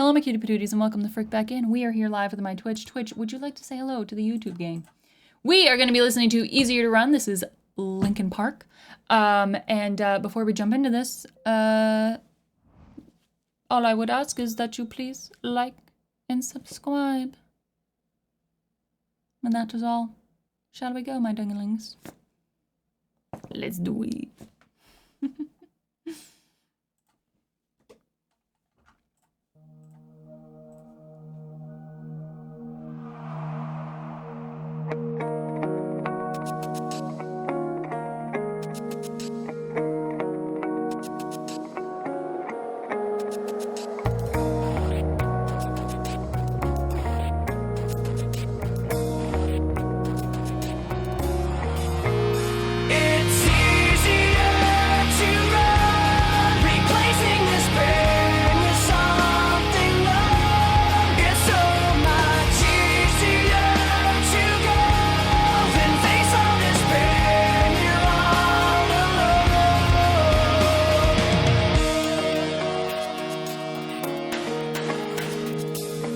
Hello, my cutie patooties, and welcome the frick back in. We are here live with my Twitch. Twitch, would you like to say hello to the YouTube gang? We are going to be listening to Easier to Run. This is Linkin Park. Before we jump into this, all I would ask is that you please like and subscribe. And that is all. Shall we go, my dunglings? Let's do it.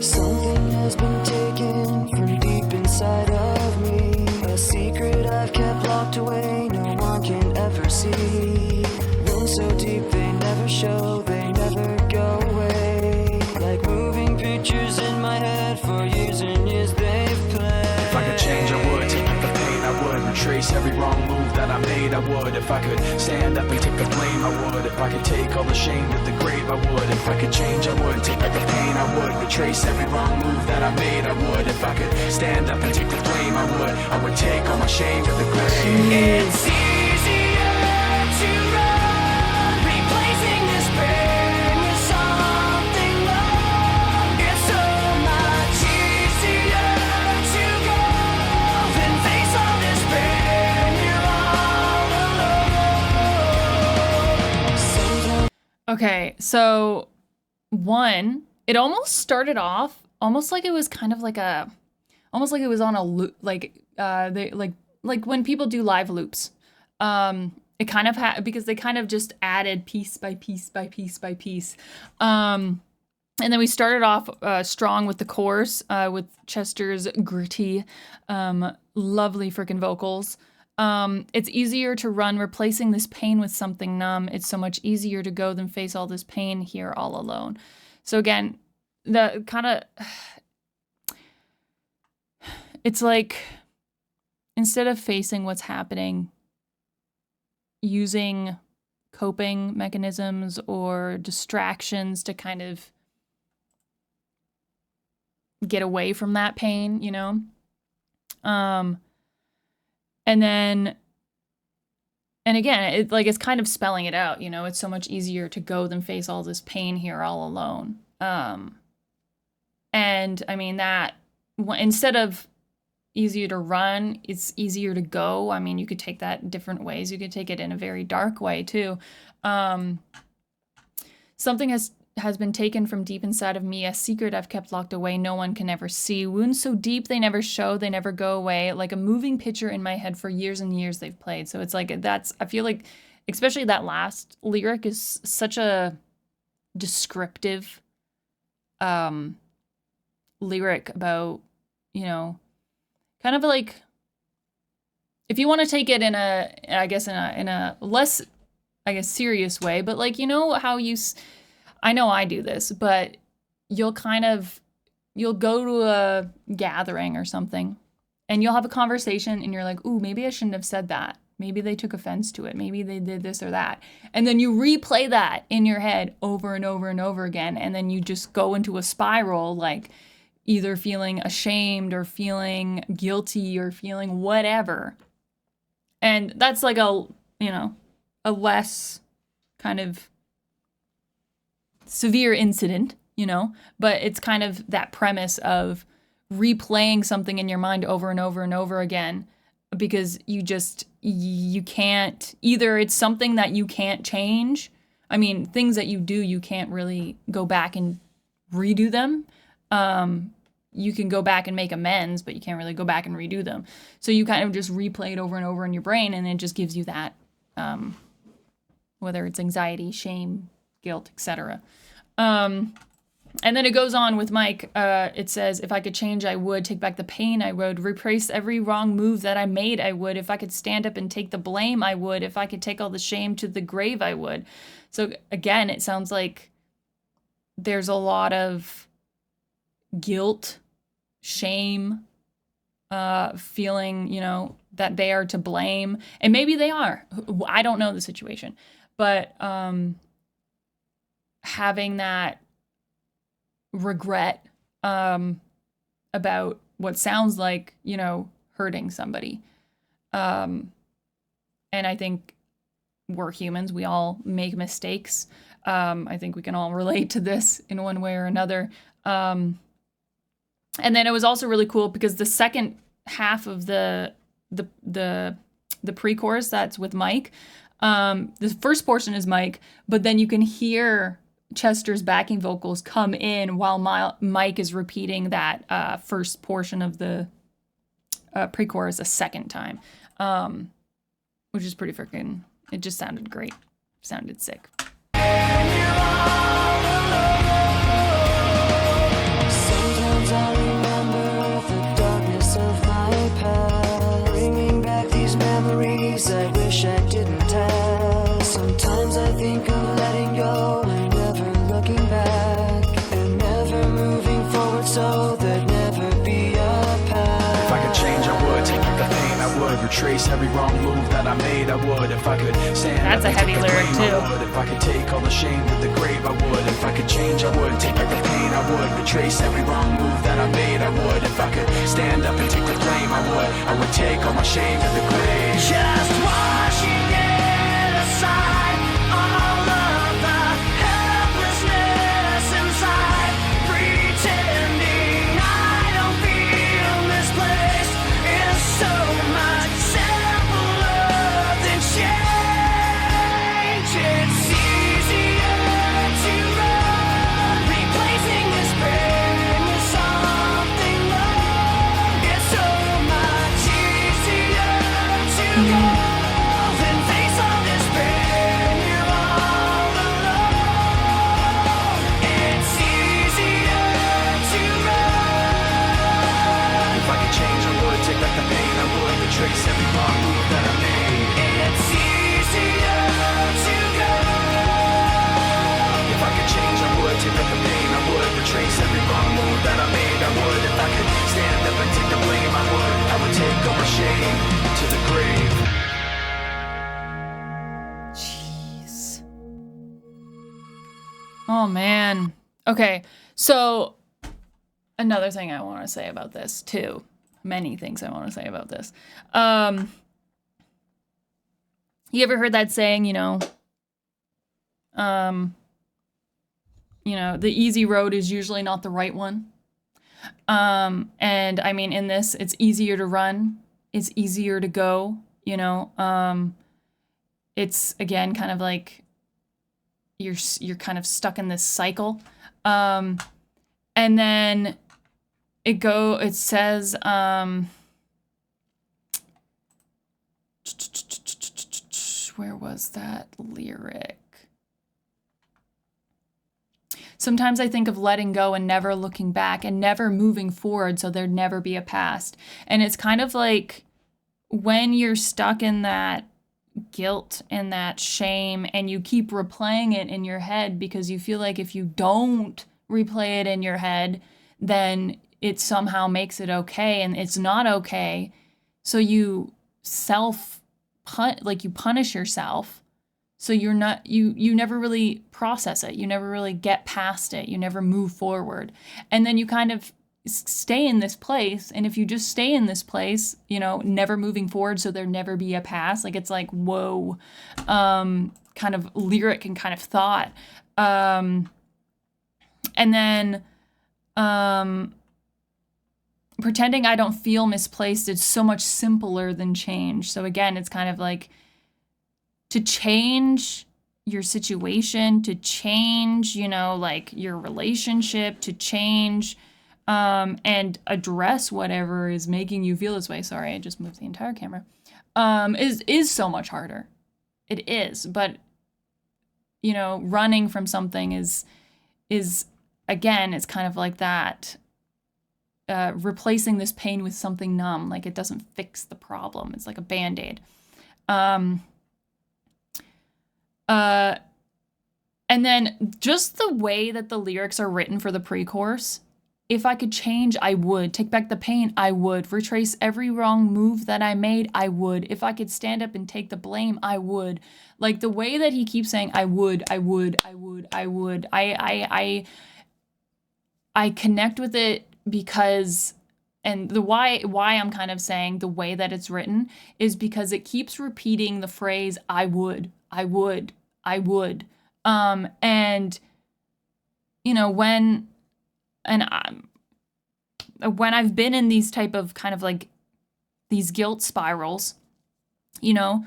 Something has been taken from deep inside of me. A secret I've kept locked away, no one can ever see. Wounds so deep they never show, they never go away. Like moving pictures in my head, for years and years they've played. If I could change, I would. Take back the pain, I would. Retrace every wrong move that I made, I would. If I could stand up and take the blame, I would. If I could take all the shame to the grave, I would. If I could change, I would. Take back the pain, I would. Retrace every wrong move that I made, I would. If I could stand up and take the blame, I would. I would take all my shame to the grave. It's easier to run, replacing this pain with something love. It's so much easier to go than face all this pain. You're all alone. Okay, so one, it almost started off almost like it was kind of like a, almost like it was on a loop, like when people do live loops. It kind of had, because they kind of just added piece by piece by piece by piece. And then we started off strong with the chorus, with Chester's gritty, lovely freaking vocals. It's easier to run, replacing this pain with something numb. It's so much easier to go than face all this pain here all alone. So again, the kind of, it's like, instead of facing what's happening, using coping mechanisms or distractions to kind of get away from that pain, you know? And again, it's kind of spelling it out, you know? It's so much easier to go than face all this pain here all alone. And I mean that, instead of easier to run, it's easier to go. I mean, you could take that different ways. You could take it in a very dark way too. Something has been taken from deep inside of me, a secret I've kept locked away, no one can ever see. Wounds so deep they never show, they never go away. Like a moving picture in my head, for years and years they've played. So it's like, that's, I feel like, especially that last lyric is such a descriptive lyric about, you know, kind of like, if you want to take it in a, I guess in a less, I guess, serious way, but like, you know how I know I do this, but you'll go to a gathering or something and you'll have a conversation and you're like, ooh, maybe I shouldn't have said that. Maybe they took offense to it. Maybe they did this or that. And then you replay that in your head over and over and over again. And then you just go into a spiral, like either feeling ashamed or feeling guilty or feeling whatever. And that's like a, you know, a less kind of severe incident, you know, but it's kind of that premise of replaying something in your mind over and over and over again, because you can't, either it's something that you can't change. I mean, things that you do, you can't really go back and redo them. You can go back and make amends, but you can't really go back and redo them. So you kind of just replay it over and over in your brain, and it just gives you that, whether it's anxiety, shame, guilt, etc. And then it goes on with Mike. It says, if I could change, I would. Take back the pain, I would. Replace every wrong move that I made, I would. If I could stand up and take the blame, I would. If I could take all the shame to the grave, I would. So again, it sounds like there's a lot of guilt, shame, feeling, you know, that they are to blame. And maybe they are. I don't know the situation. But having that regret about what sounds like, you know, hurting somebody. And I think we're humans. We all make mistakes. I think we can all relate to this in one way or another. And then it was also really cool because the second half of the pre-chorus, that's with Mike. The first portion is Mike, but then you can hear Chester's backing vocals come in while Mike is repeating that first portion of the pre-chorus a second time, which is pretty freaking, it just sounded great. Sounded sick. Sometimes I remember the darkness of my past, bringing back these memories I wish I didn't have. Sometimes I think of letting go and never looking back, and never moving forward so there'd never be a path. If I could change, I would. Take back the pain, I would. Retrace every wrong move that I made, I would. If I could stand That's up a and heavy take the lyric, blame, too. I would. If I could take all the shame to the grave, I would. If I could change, I would. Take back the pain, I would. Retrace every wrong move that I made, I would. If I could stand up and take the blame, I would. I would take all my shame to the grave. Just washing it aside, all of the helplessness inside, pretending I don't feel misplaced is so much simpler than change. It's easier to run, replacing this pain with something wrong. It's so much easier to go than face all this pain. You're all alone. It's easier to run. If I could change, I would. Take back the pain, I would. Retrace every wrong move that I made. It's easier to go. If I could change, I would. Take back the pain, I would. Retrace every wrong move that I made, I would. If I could stand up and take the blame, I would. I would take all my shame to the grave. Jeez. Oh, man. Okay, so another thing I want to say about this, too. Many things I want to say about this. You ever heard that saying, the easy road is usually not the right one? And I mean, in this, it's easier to run. It's easier to go, it's again, kind of like you're kind of stuck in this cycle. And then it says, where was that lyric? Sometimes I think of letting go and never looking back and never moving forward so there'd never be a past. And it's kind of like when you're stuck in that guilt and that shame and you keep replaying it in your head because you feel like if you don't replay it in your head, then it somehow makes it okay, and it's not okay. So you you punish yourself. So you never really process it. You never really get past it. You never move forward. And then you kind of stay in this place. And if you just stay in this place, never moving forward, so there never be a past, like it's like, whoa, kind of lyric and kind of thought. And then pretending I don't feel misplaced is so much simpler than change. So again, it's kind of like to change your situation, to change, your relationship, to change and address whatever is making you feel this way. Sorry, I just moved the entire camera. Is so much harder. It is, but running from something is again, it's kind of like that, replacing this pain with something numb. Like it doesn't fix the problem. It's like a Band-Aid. And then just the way that the lyrics are written for the pre-chorus, if I could change, I would. Take back the pain, I would. Retrace every wrong move that I made, I would. If I could stand up and take the blame, I would. Like the way that he keeps saying, I would, I would, I would, I would. I connect with it because, and the why I'm kind of saying the way that it's written is because it keeps repeating the phrase, I would, I would, I would. And you know, when I've been in these type of kind of like these guilt spirals, you know,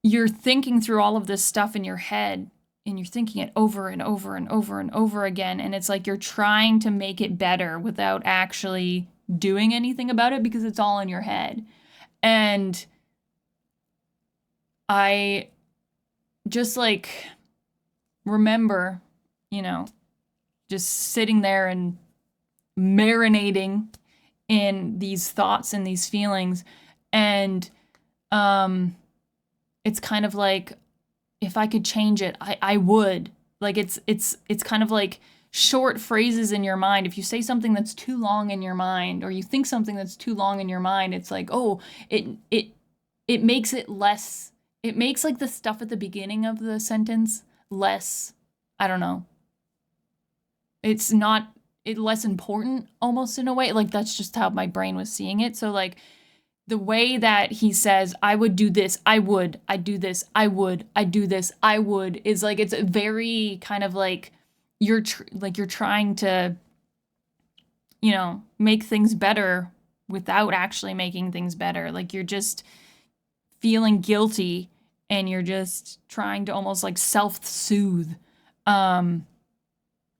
you're thinking through all of this stuff in your head and you're thinking it over and over and over and over again. And it's like you're trying to make it better without actually doing anything about it because it's all in your head. And I just like remember, you know, just sitting there and marinating in these thoughts and these feelings. And it's kind of like, if I could change it, I would. Like it's kind of like short phrases in your mind. If you say something that's too long in your mind, or you think something that's too long in your mind, it's like, oh, it makes it less, it makes like the stuff at the beginning of the sentence less, I don't know. It's not less important almost in a way. Like that's just how my brain was seeing it. So like the way that he says, I would do this, I would, I do this, I would, I do this, I would, is like, it's a very kind of like, you're trying to, you know, make things better without actually making things better. Like you're just feeling guilty and you're just trying to almost like self-soothe. And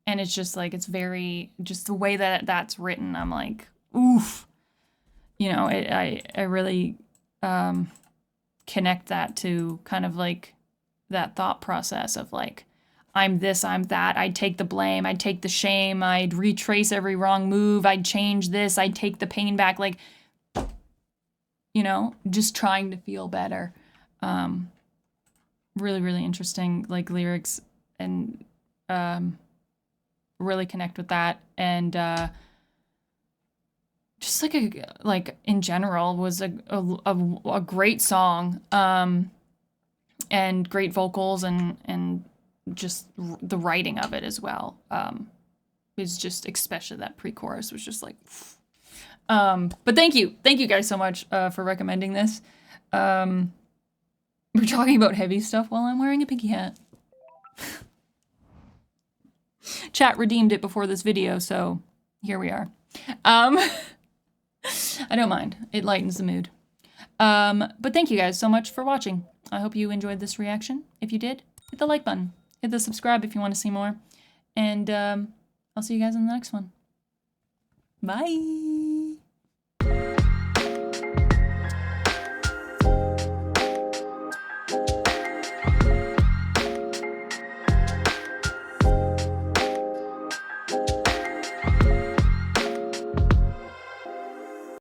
it's just like, it's very, just the way that that's written, I'm like, oof. You know, I really connect that to kind of like that thought process of like, I'm this, I'm that, I'd take the blame, I'd take the shame, I'd retrace every wrong move, I'd change this, I'd take the pain back, like, you know, just trying to feel better. Really, really interesting, like, lyrics, and really connect with that. And just like in general was a great song, and great vocals, and just the writing of it as well. Is just, especially that pre-chorus was just like, but thank you guys so much for recommending this. We're talking about heavy stuff while I'm wearing a pinky hat. Chat redeemed it before this video, so here we are. I don't mind. It lightens the mood. But thank you guys so much for watching. I hope you enjoyed this reaction. If you did, hit the like button. Hit the subscribe if you want to see more. And I'll see you guys in the next one. Bye!